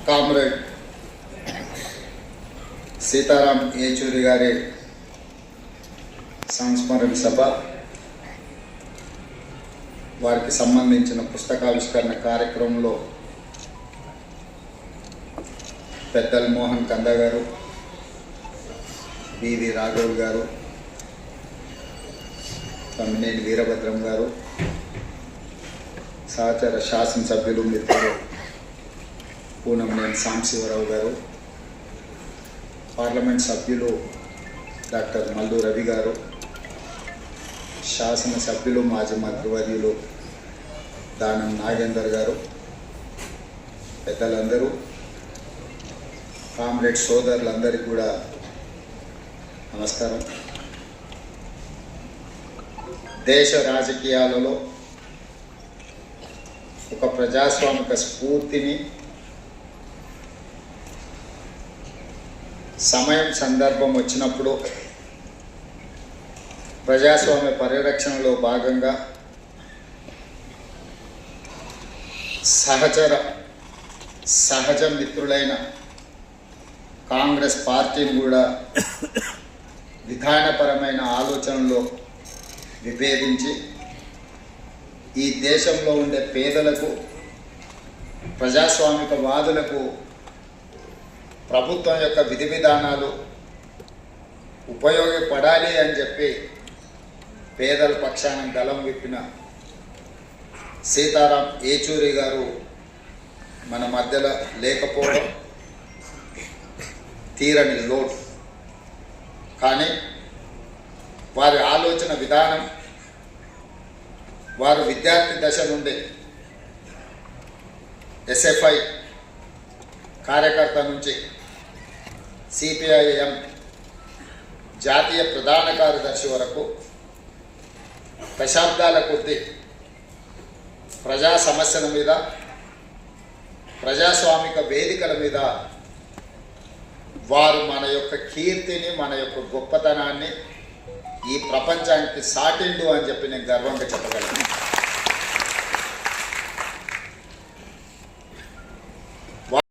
Comrade Sitaram Yechury గారి సంస్మరణ సభ, వారికి సంబంధించిన పుస్తకావిష్కరణ కార్యక్రమంలో పెద్దల మోహన్ కంద గారు, బివి రాఘవ్ గారు, తమ్మినేని వీరభద్రం గారు, సహచర శాసనసభ్యులు మిత్రులు పూనంనేని సాంబశివరావు గారు, పార్లమెంట్ సభ్యులు డాక్టర్ మల్లు రవి గారు, శాసనసభ్యులు మాజీ మంత్రివర్యులు దానం నాగేందర్ గారు, పెద్దలందరూ, కామ్రేడ్ సోదరులందరికీ కూడా నమస్కారం. దేశ రాజకీయాలలో ఒక ప్రజాస్వామిక స్ఫూర్తిని, సమయం సందర్భం వచ్చినప్పుడు ప్రజాస్వామ్య పరిరక్షణలో భాగంగా సహజ మిత్రులైన కాంగ్రెస్ పార్టీని కూడా విధానపరమైన ఆలోచనలో విభేదించి ఈ దేశంలో ఉండే పేదలకు, ప్రజాస్వామికవాదులకు ప్రభుత్వం యొక్క విధి విధానాలు ఉపయోగపడాలి అని చెప్పి పేదల పక్షాన గలం విప్పిన సీతారాం ఏచూరి గారు మన మధ్యలో లేకపోవడం తీరని లోటు. కానీ వారి ఆలోచన విధానం, వారు విద్యార్థి దశ నుండి ఎస్ఎఫ్ఐ కార్యకర్త నుంచి సిపిఐఎం జాతీయ ప్రధాన కార్యదర్శి వరకు దశాబ్దాల కొద్దీ ప్రజా సమస్యల మీద, ప్రజాస్వామిక వేదికల మీద వారు మన యొక్క కీర్తిని, మన యొక్క గొప్పతనాన్ని ఈ ప్రపంచానికి సాటిండు అని చెప్పి నేను గర్వంగా చెప్పగలను.